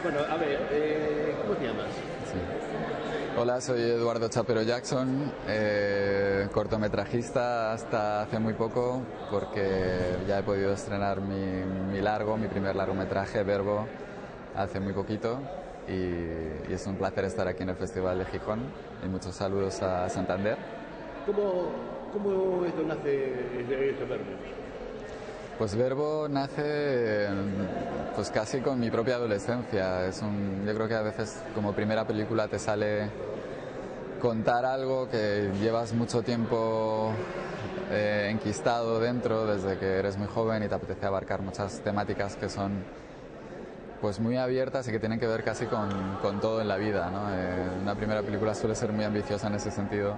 Bueno, a ver, ¿cómo te llamas? Sí. Hola, soy Eduardo Chapero Jackson, cortometrajista hasta hace muy poco, porque ya he podido estrenar mi primer largometraje, Verbo, hace muy poquito, y es un placer estar aquí en el Festival de Gijón, y muchos saludos a Santander. ¿Cómo esto nace este Verbo? Pues Verbo nace pues casi con mi propia adolescencia. Yo creo que a veces como primera película te sale contar algo que llevas mucho tiempo enquistado dentro desde que eres muy joven y te apetece abarcar muchas temáticas que son pues muy abiertas y que tienen que ver casi con todo en la vida, ¿no? Una primera película suele ser muy ambiciosa en ese sentido.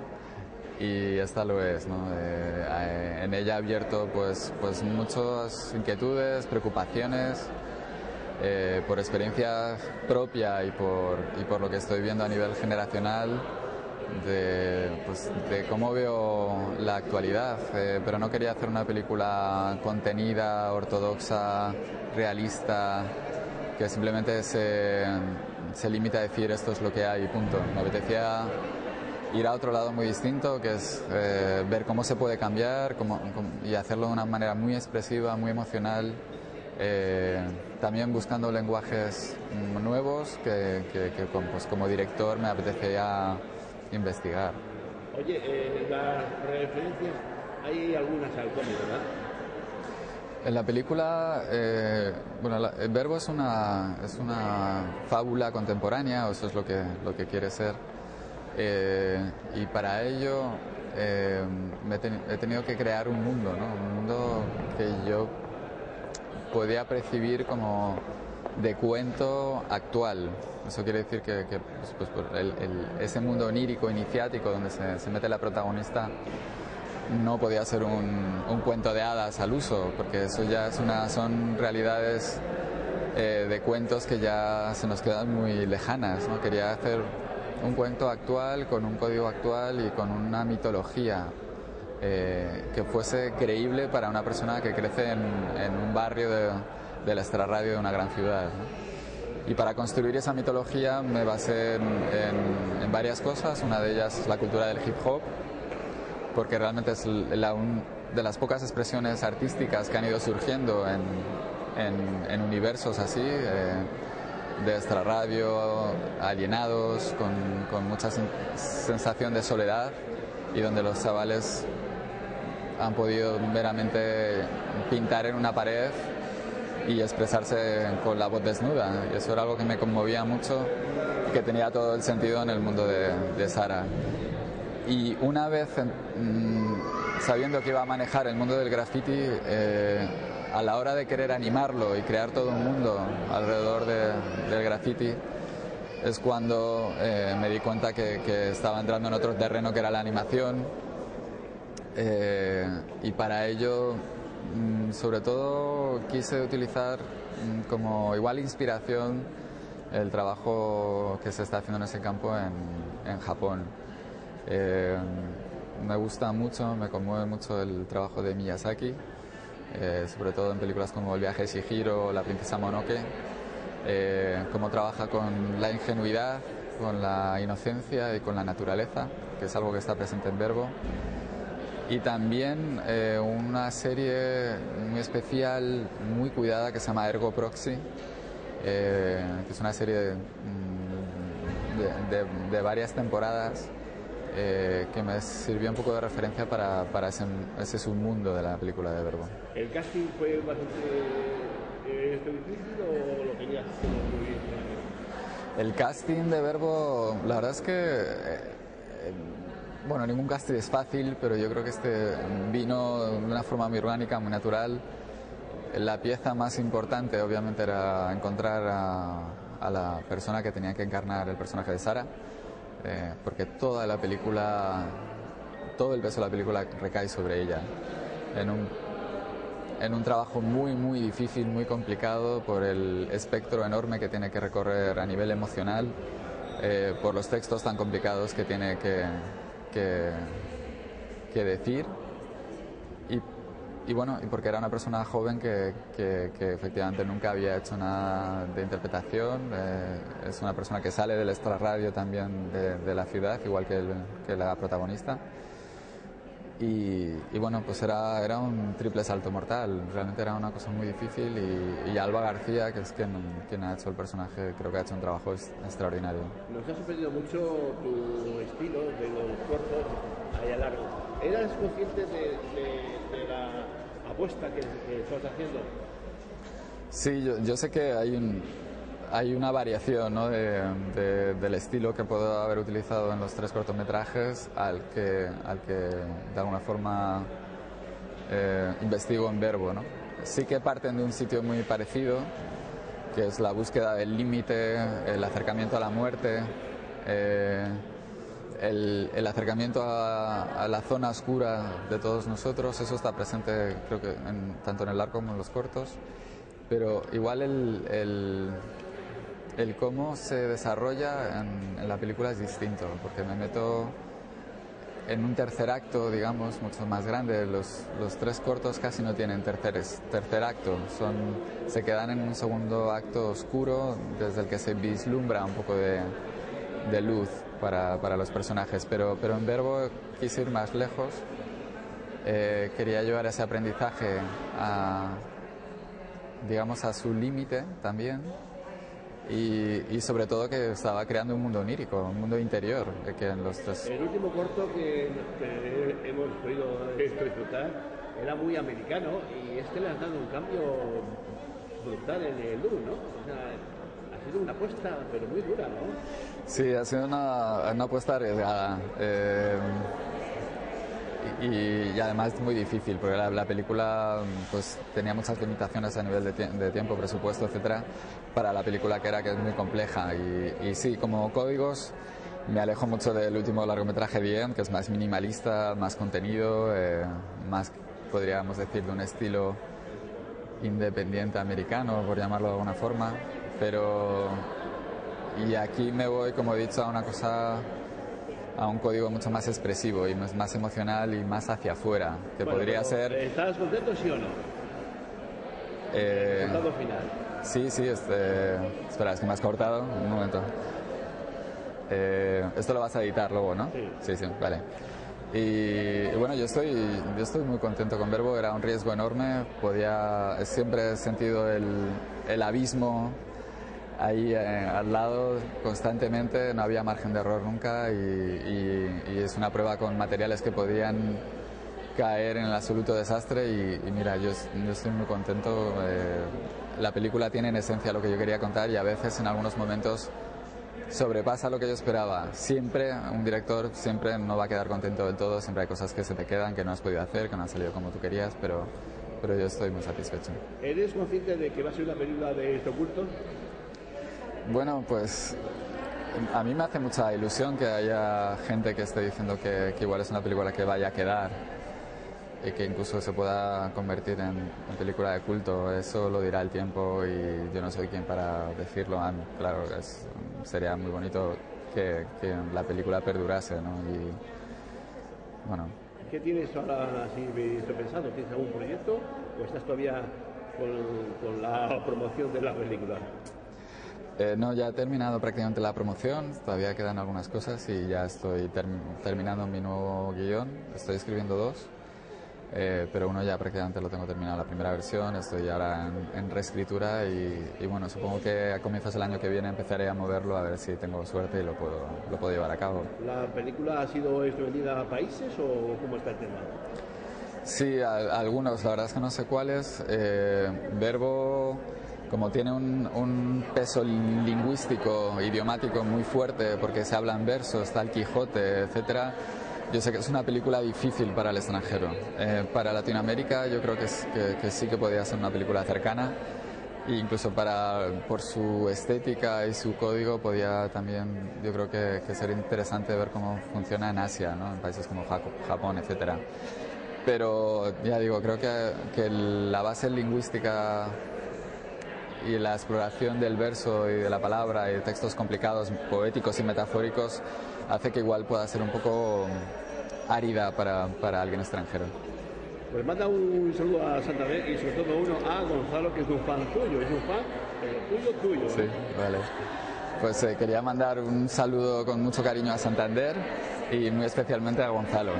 Y esta lo es, ¿no? En ella he abierto pues muchas inquietudes, preocupaciones, por experiencia propia y por lo que estoy viendo a nivel generacional de cómo veo la actualidad, pero no quería hacer una película contenida, ortodoxa, realista, que simplemente se limita a decir esto es lo que hay y punto. Me apetecía ir a otro lado muy distinto, que es ver cómo se puede cambiar y hacerlo de una manera muy expresiva, muy emocional, también buscando lenguajes nuevos que pues, como director me apetecía investigar. Oye, las referencias, hay algunas al cómic, ¿verdad? En la película, el Verbo es una fábula contemporánea, o eso es lo que quiere ser. Y para ello he tenido que crear un mundo, ¿no? Un mundo que yo podía percibir como de cuento actual. Eso quiere decir que ese mundo onírico, iniciático, donde se mete la protagonista, no podía ser un cuento de hadas al uso, porque eso ya son realidades de cuentos que ya se nos quedan muy lejanas, ¿no? Quería hacer un cuento actual, con un código actual y con una mitología que fuese creíble para una persona que crece en un barrio de la extrarradio de una gran ciudad, ¿no? Y para construir esa mitología me basé en varias cosas. Una de ellas es la cultura del hip hop, porque realmente es de las pocas expresiones artísticas que han ido surgiendo en universos así, de extrarradio, alienados, con mucha sensación de soledad, y donde los chavales han podido meramente pintar en una pared y expresarse con la voz desnuda, y eso era algo que me conmovía mucho y que tenía todo el sentido en el mundo de Sara. Y una vez sabiendo que iba a manejar el mundo del graffiti, a la hora de querer animarlo y crear todo un mundo alrededor del graffiti, es cuando me di cuenta que estaba entrando en otro terreno, que era la animación, y para ello sobre todo quise utilizar como igual inspiración el trabajo que se está haciendo en ese campo en Japón. Me gusta mucho, me conmueve mucho el trabajo de Miyazaki, sobre todo en películas como El viaje de Chihiro o La princesa Mononoke, cómo trabaja con la ingenuidad, con la inocencia y con la naturaleza, que es algo que está presente en Verbo. Y también una serie muy especial, muy cuidada, que se llama Ergo Proxy, que es una serie de varias temporadas, que me sirvió un poco de referencia para ese submundo de la película de Verbo. ¿El casting fue bastante difícil o lo querías hacer muy bien? El casting de Verbo, la verdad es que bueno, ningún casting es fácil, pero yo creo que este vino de una forma muy orgánica, muy natural. La pieza más importante obviamente era encontrar a la persona que tenía que encarnar el personaje de Sara, porque toda la película, todo el peso de la película recae sobre ella, en un trabajo muy muy difícil, muy complicado, por el espectro enorme que tiene que recorrer a nivel emocional, por los textos tan complicados que tiene que decir, bueno, y porque era una persona joven que efectivamente nunca había hecho nada de interpretación. Es una persona que sale del extrarradio también de la ciudad, igual que la protagonista. Y bueno, pues era un triple salto mortal, realmente era una cosa muy difícil y Alba García, que es quien ha hecho el personaje, creo que ha hecho un trabajo extraordinario. Nos ha sorprendido mucho tu estilo de los cortos ahí a largo. ¿Eras consciente de la apuesta que estás haciendo? Sí, yo sé que hay una variación, ¿no? del estilo que puedo haber utilizado en los 3 cortometrajes al que de alguna forma investigo en Verbo, ¿no? Sí que parten de un sitio muy parecido, que es la búsqueda del límite, el acercamiento a la muerte, el acercamiento a la zona oscura de todos nosotros. Eso está presente, creo que tanto en el largo como en los cortos, pero igual el cómo se desarrolla en la película es distinto, porque me meto en un tercer acto, digamos, mucho más grande. Los 3 cortos casi no tienen tercer acto, se quedan en un segundo acto oscuro desde el que se vislumbra un poco de luz para los personajes, pero en Verbo quise ir más lejos. Quería llevar ese aprendizaje digamos, a su límite también. Y sobre todo que estaba creando un mundo onírico, un mundo interior, que en los 3... El último corto que hemos podido disfrutar era muy americano y le has dado un cambio brutal en el look, ¿no? O sea, ha sido una apuesta, pero muy dura, ¿no? Sí, ha sido una apuesta arriesgada. Y además muy difícil, porque la película pues tenía muchas limitaciones a nivel de tiempo, presupuesto, etcétera, para la película que es muy compleja. Y sí, como códigos me alejo mucho del último largometraje The End, que es más minimalista, más contenido, más, podríamos decir, de un estilo independiente americano, por llamarlo de alguna forma. Y aquí me voy, como he dicho, a una cosa, a un código mucho más expresivo y más emocional y más hacia afuera, que podría ser... ¿Estás contento, sí o no? El resultado final. Sí, espera, es que me has cortado, un momento. Esto lo vas a editar luego, ¿no? Sí, vale. Y bueno, yo estoy muy contento con Verbo, era un riesgo enorme, siempre he sentido el abismo ahí al lado constantemente, no había margen de error nunca y es una prueba con materiales que podían caer en el absoluto desastre y mira, yo estoy muy contento. La película tiene en esencia lo que yo quería contar y a veces en algunos momentos sobrepasa lo que yo esperaba. Siempre un director siempre no va a quedar contento del todo, siempre hay cosas que se te quedan, que no has podido hacer, que no han salido como tú querías, pero yo estoy muy satisfecho. ¿Eres consciente de que va a ser una película de este oculto? Bueno, pues a mí me hace mucha ilusión que haya gente que esté diciendo que igual es una película que vaya a quedar y que incluso se pueda convertir en película de culto. Eso lo dirá el tiempo y yo no soy quien para decirlo. Claro, sería muy bonito que la película perdurase, ¿no? Y bueno. ¿Qué tienes ahora así pensado? ¿Tienes algún proyecto o estás todavía con la promoción de la película? No, ya he terminado prácticamente la promoción, todavía quedan algunas cosas y ya estoy terminando mi nuevo guión, estoy escribiendo 2, pero uno ya prácticamente lo tengo terminado, la primera versión, estoy ahora en reescritura y bueno, supongo que a comienzos del año que viene empezaré a moverlo a ver si tengo suerte y lo puedo llevar a cabo. ¿La película ha sido vendida a países o cómo está el tema? Sí, algunos, la verdad es que no sé cuáles. Verbo, como tiene un peso lingüístico, idiomático muy fuerte, porque se habla en verso, está el Quijote, etcétera. Yo sé que es una película difícil para el extranjero. Para Latinoamérica yo creo que sí que podría ser una película cercana. E incluso por su estética y su código podía también, yo creo que ser interesante ver cómo funciona en Asia, ¿no? En países como Japón, etcétera. Pero ya digo, creo que la base lingüística y la exploración del verso y de la palabra y de textos complicados, poéticos y metafóricos hace que igual pueda ser un poco árida para alguien extranjero. Pues manda un saludo a Santander y sobre todo uno a Gonzalo, que es un fan tuyo, es un fan tuyo. Sí, vale. Pues quería mandar un saludo con mucho cariño a Santander y muy especialmente a Gonzalo.